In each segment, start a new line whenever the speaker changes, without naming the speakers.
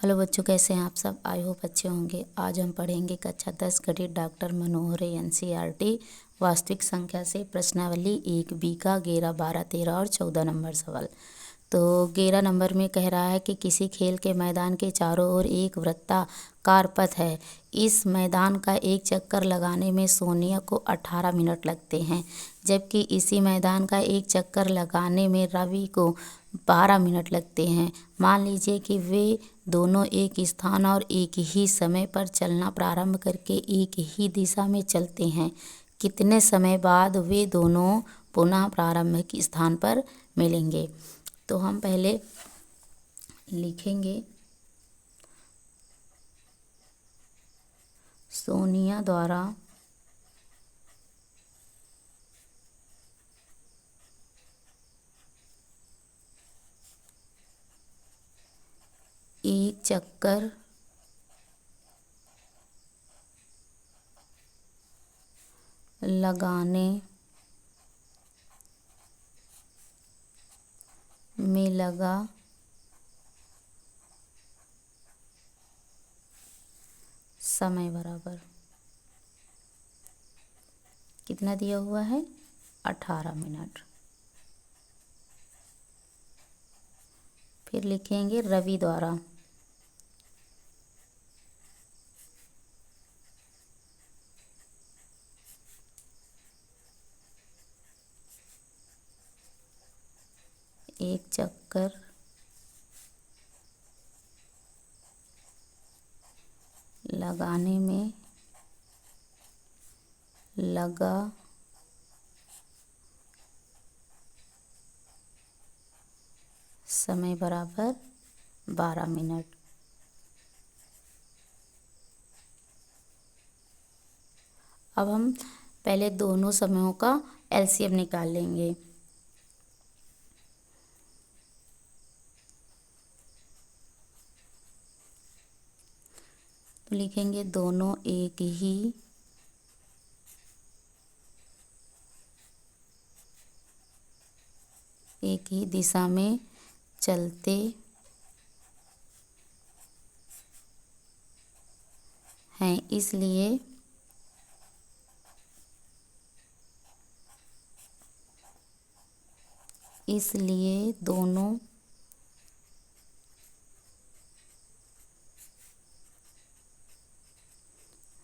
Hello बच्चों, कैसे हैं आप सब। आई होप अच्छे होंगे। आज हम पढ़ेंगे कक्षा 10 गणित डॉक्टर मनोहर एनसीईआरटी वास्तविक संख्या से प्रश्नावली 1 बी का 11, 12, 13 और 14 नंबर सवाल। तो 11 नंबर में कह रहा है कि किसी खेल के मैदान के चारों ओर एक वृत्ताकार पथ है। इस मैदान का एक चक्कर लगाने में सोनिया को 18 मिनट लगते हैं, जबकि इसी मैदान का एक चक्कर लगाने में रवि को 12 मिनट लगते हैं। मान लीजिए कि वे दोनों एक स्थान और एक ही समय पर चलना प्रारंभ करके एक ही दिशा में चलते हैं। कितने समय बाद वे दोनों पुनः प्रारंभिक स्थान पर मिलेंगे। तो हम पहले लिखेंगे सोनिया द्वारा एक चक्कर लगाने में लगा समय बराबर कितना दिया हुआ है, 18 मिनट। फिर लिखेंगे रवि द्वारा एक चक्कर लगाने में लगा समय बराबर 12 मिनट। अब हम पहले दोनों समयों का एलसीएम निकाल लेंगे। तो लिखेंगे दोनों एक ही दिशा में चलते हैं, इसलिए दोनों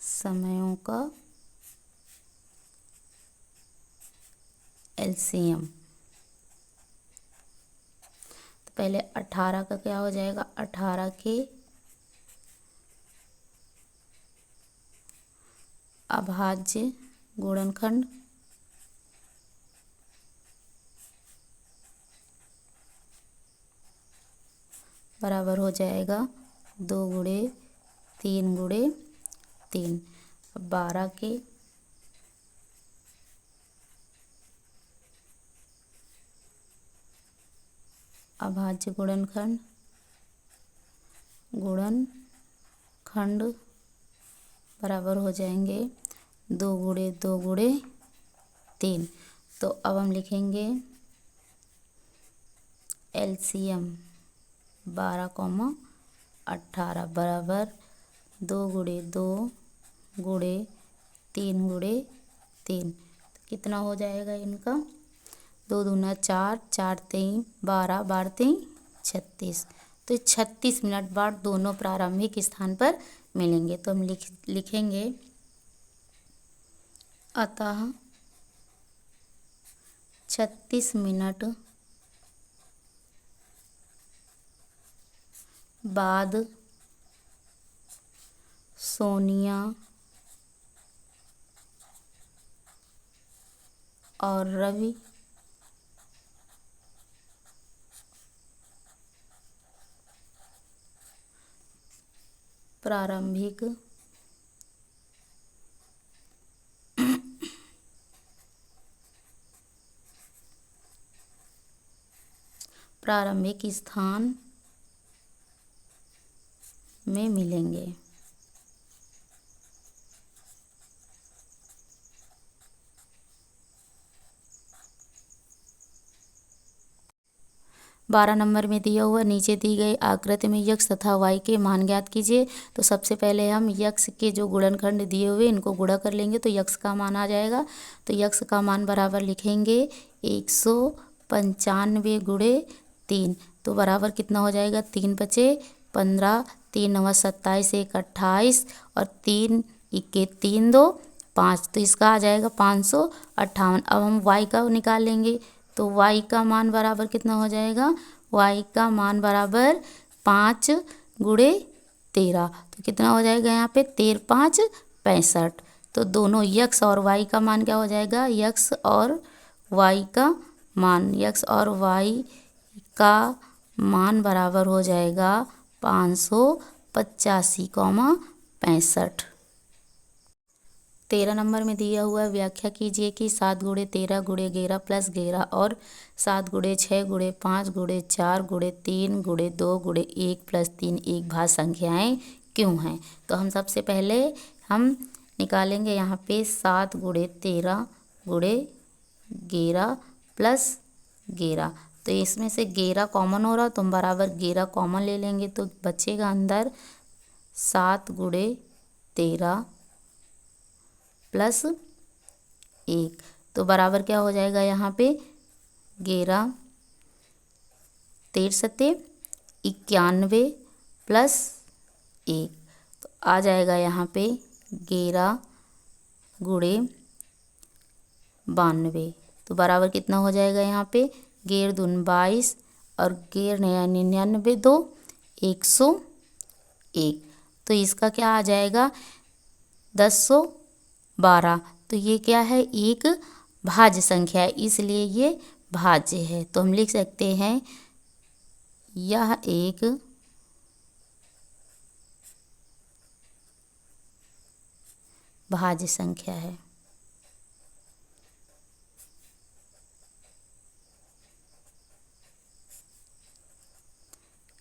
समयों का एलसीएम। तो पहले 18 का क्या हो जाएगा, 18 के अभाज्य गुणनखंड बराबर हो जाएगा 2 गुणे 3 गुणे 3। 12 के अभाज्य गुणनखंड बराबर हो जाएंगे 2 गुणे 2 गुणे 3। तो अब हम लिखेंगे एलसीएम 12, 18 बराबर 2 गुणे 2 गुणे 3 गुणे 3। कितना हो जाएगा इनका, 2 दूना 4, 4 3 12, 12 3 36। तो 36 मिनट बाद दोनों प्रारंभिक स्थान पर मिलेंगे। तो हम लिखेंगे अतः 36 मिनट बाद सोनिया और रवि प्रारंभिक स्थान में मिलेंगे। 12 नंबर में दिया हुआ नीचे दी गई आकृति में यक्ष तथा वाई के मान ज्ञात कीजिए। तो सबसे पहले हम यक्ष के जो गुणनखंड दिए हुए इनको गुणा कर लेंगे तो यक्ष का मान आ जाएगा। तो यक्ष का मान बराबर लिखेंगे 195 गुणे 3। तो बराबर कितना हो जाएगा, 3 बचे 15, 3 9 27, 1 28 और 3 इक्के 3 2 5। तो इसका आ जाएगा 558। अब हम y का निकाल लेंगे। तो y का मान बराबर कितना हो जाएगा, y का मान बराबर 5 गुणे 13। तो कितना हो जाएगा यहाँ पे 13 5 65। तो दोनों यक्ष और y का मान क्या हो जाएगा, यक्ष और y का मान, यक्ष और y का मान बराबर हो जाएगा 585,65। 13 नंबर में दिया हुआ व्याख्या कीजिए कि 7 गुणे 13 गुणे 11 प्लस 11 और 7 गुणे 6 गुणे 5 गुणे 4 गुणे 3 गुणे 2 गुणे 1 प्लस 3 एक भाज्य संख्याएं क्यों हैं। तो हम सबसे पहले हम निकालेंगे यहाँ पे 7 गुणे 13 गुणे 11 प्लस 11। तो इसमें से 11 कॉमन हो रहा तो हम बराबर 11 कॉमन ले लेंगे तो बचेगा अंदर 7 गुणे 13 प्लस 1। तो बराबर क्या हो जाएगा यहाँ पे 11 13 91 प्लस 1। तो आ जाएगा यहाँ पे 11 गुणे 92। तो बराबर कितना हो जाएगा यहाँ पे 11 दूनी 22 और 11 99 2 101। तो इसका क्या आ जाएगा 1012। तो ये क्या है, एक भाज्य संख्या है, इसलिए ये भाज्य है। तो हम लिख सकते हैं यह एक भाज्य संख्या है।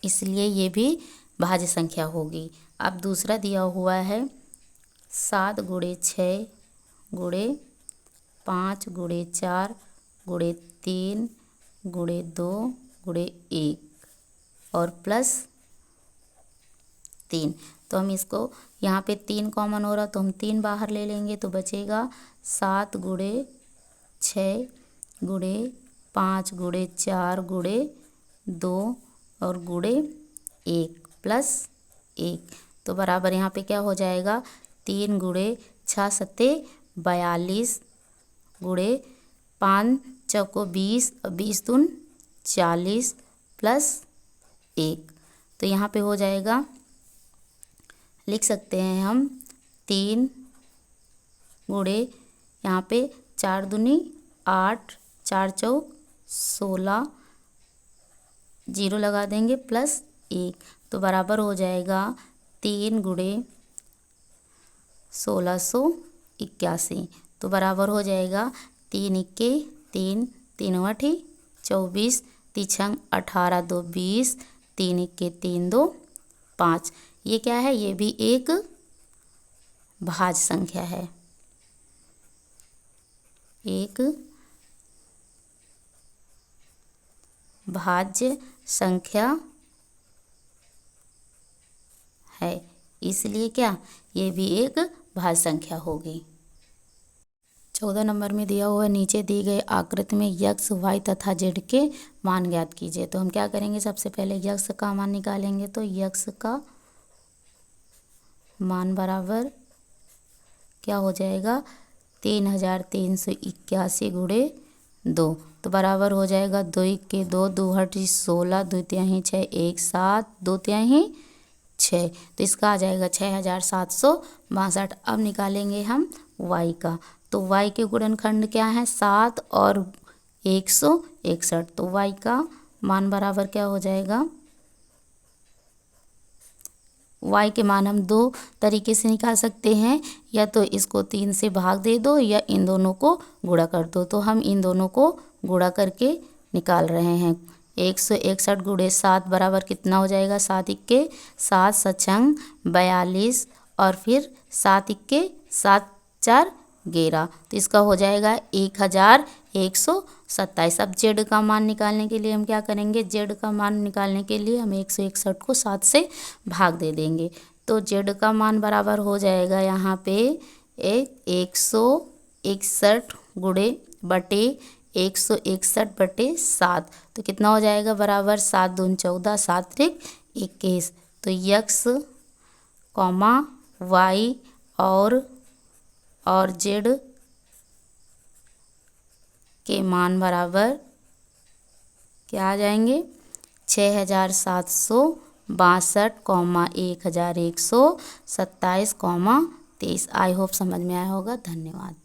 इसलिए ये भी भाज्य संख्या होगी। अब दूसरा दिया हुआ है 7 गुणे 6 गुणे 5 गुणे 4 गुणे 3 गुणे 2 गुणे 1 और प्लस 3। तो हम इसको यहाँ पे 3 कॉमन हो रहा तो हम 3 बाहर ले लेंगे तो बचेगा 7 गुणे 6 गुणे 5 गुणे 4 गुणे 2 और गुणे 1 प्लस 1। तो बराबर यहाँ पे क्या हो जाएगा 3 गुणे 6 सत्ते 42 गुणे 5 चौको 20 और 20 दून 40 प्लस 1। तो यहाँ पे हो जाएगा, लिख सकते हैं हम 3 गुणे यहाँ पे 4 दूनी 8 4 चौक 16 जीरो लगा देंगे प्लस 1। तो बराबर हो जाएगा 3 गुणे 1681। तो बराबर हो जाएगा 3 इक्के 3 3 8 24 3 18 2 20 3 इक्के 3 2 5। ये क्या है, ये भी एक भाज्य संख्या है, एक भाज्य संख्या है। इसलिए क्या, ये भी एक भाज्य संख्या होगी। 14 नंबर में दिया हुआ नीचे दी गई आकृति में यक्ष वाई तथा जेड के मान ज्ञात कीजिए। तो हम क्या करेंगे, सबसे पहले यक्ष का मान निकालेंगे। तो यक्ष का मान बराबर क्या हो जाएगा 3381 गुणे 2। तो बराबर हो जाएगा 2 इक्के 2 2 हटी 16 2 तिहाई 6 1 7 2 तिहाई 6। तो इसका आ जाएगा 6762। अब निकालेंगे हम y का। तो y के गुणनखंड क्या है 7 और 161। तो y का मान बराबर क्या हो जाएगा, y के मान हम 2 तरीके से निकाल सकते हैं, या तो इसको 3 से भाग दे दो या इन दोनों को गुणा कर दो। तो हम इन दोनों को गुणा करके निकाल रहे हैं। 161 गुणे 7 बराबर कितना हो जाएगा, 7 इक्के 7 सचंग 42 और फिर 7 इक्के 7 4 11। तो इसका हो जाएगा 1000 127। अब जेड का मान निकालने के लिए हम क्या करेंगे, जेड का मान निकालने के लिए हम 161 को 7 से भाग दे देंगे। तो जेड का मान बराबर हो जाएगा यहाँ पे 161 गुणे बटे 161/7। तो कितना हो जाएगा बराबर 7 दूनी 14, 7 त्रिक 21। तो यक्स कॉमा वाई और जेड के मान बराबर क्या आ जाएंगे 6762, 1127, 23। आई होप समझ में आया होगा। धन्यवाद।